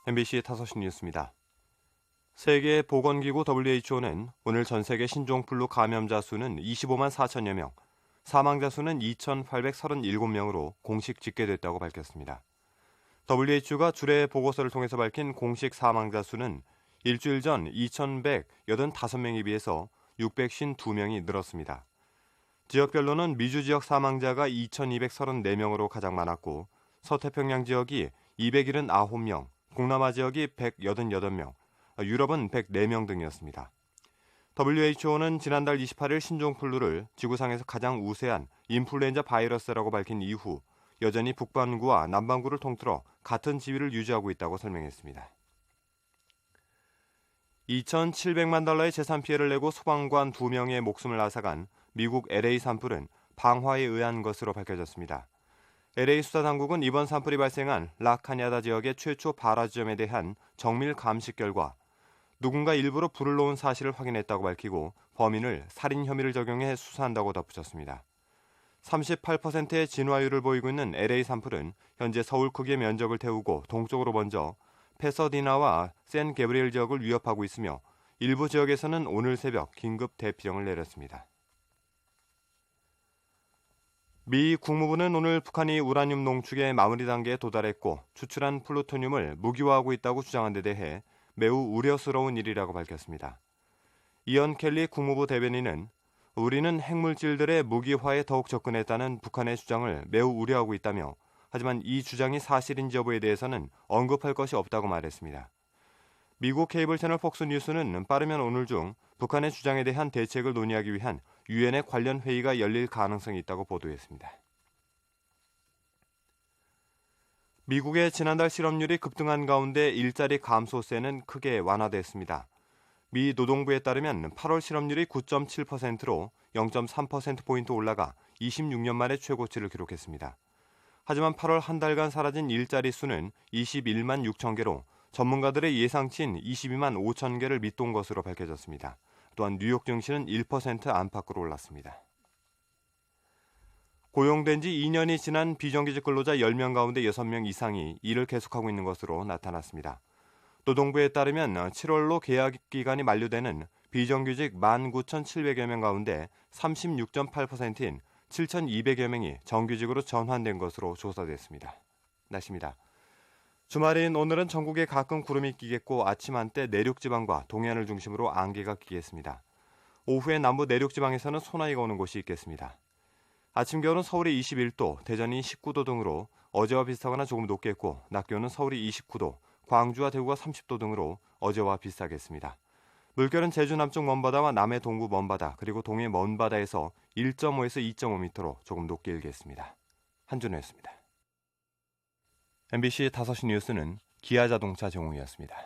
MBC 5시 뉴스입니다. 세계보건기구 WHO는 오늘 전 세계 신종플루 감염자 수는 25만 4천여 명, 사망자 수는 2,837명으로 공식 집계됐다고 밝혔습니다. WHO가 주례 보고서를 통해서 밝힌 공식 사망자 수는 일주일 전 2,185명에 비해서 652명이 늘었습니다. 지역별로는 미주 지역 사망자가 2,234명으로 가장 많았고 서태평양 지역이 279명, 동남아 지역이 188명, 유럽은 104명 등이었습니다. WHO는 지난달 28일 신종플루를 지구상에서 가장 우세한 인플루엔자 바이러스라고 밝힌 이후 여전히 북반구와 남반구를 통틀어 같은 지위를 유지하고 있다고 설명했습니다. 2,700만 달러의 재산 피해를 내고 소방관 2명의 목숨을 앗아간 미국 LA 산불은 방화에 의한 것으로 밝혀졌습니다. LA 수사당국은 이번 산불이 발생한 라카냐다 지역의 최초 발화 지점에 대한 정밀 감식 결과 누군가 일부러 불을 놓은 사실을 확인했다고 밝히고 범인을 살인 혐의를 적용해 수사한다고 덧붙였습니다. 38%의 진화율을 보이고 있는 LA 산불은 현재 서울 크기의 면적을 태우고 동쪽으로 번져 패서디나와 샌 게브리엘 지역을 위협하고 있으며 일부 지역에서는 오늘 새벽 긴급 대피령을 내렸습니다. 미 국무부는 오늘 북한이 우라늄 농축의 마무리 단계에 도달했고 추출한 플루토늄을 무기화하고 있다고 주장한 데 대해 매우 우려스러운 일이라고 밝혔습니다. 이언 켈리 국무부 대변인은 우리는 핵물질들의 무기화에 더욱 접근했다는 북한의 주장을 매우 우려하고 있다며 하지만 이 주장이 사실인지 여부에 대해서는 언급할 것이 없다고 말했습니다. 미국 케이블 채널 폭스뉴스는 빠르면 오늘 중 북한의 주장에 대한 대책을 논의하기 위한 유엔의 관련 회의가 열릴 가능성이 있다고 보도했습니다. 미국의 지난달 실업률이 급등한 가운데 일자리 감소세는 크게 완화됐습니다. 미 노동부에 따르면 8월 실업률이 9.7%로 0.3%포인트 올라가 26년 만에 최고치를 기록했습니다. 하지만 8월 한 달간 사라진 일자리 수는 21만 6천 개로 전문가들의 예상치인 22만 5천 개를 밑돈 것으로 밝혀졌습니다. 또한 뉴욕 증시는 1% 안팎으로 올랐습니다. 고용된 지 2년이 지난 비정규직 근로자 10명 가운데 6명 이상이 일을 계속하고 있는 것으로 나타났습니다. 노동부에 따르면 7월로 계약 기간이 만료되는 비정규직 19,700여 명 가운데 36.8%인 7,200여 명이 정규직으로 전환된 것으로 조사됐습니다. 날씨입니다. 주말인 오늘은 전국에 가끔 구름이 끼겠고 아침 한때 내륙지방과 동해안을 중심으로 안개가 끼겠습니다. 오후에 남부 내륙지방에서는 소나기가 오는 곳이 있겠습니다. 아침 기온은 서울이 21도, 대전이 19도 등으로 어제와 비슷하거나 조금 높겠고 낮 기온은 서울이 29도, 광주와 대구가 30도 등으로 어제와 비슷하겠습니다. 물결은 제주 남쪽 먼바다와 남해 동부 먼바다 그리고 동해 먼바다에서 1.5에서 2.5m로 조금 높게 일겠습니다. 한준호였습니다. MBC 5시 뉴스는 기아자동차 제공이었습니다.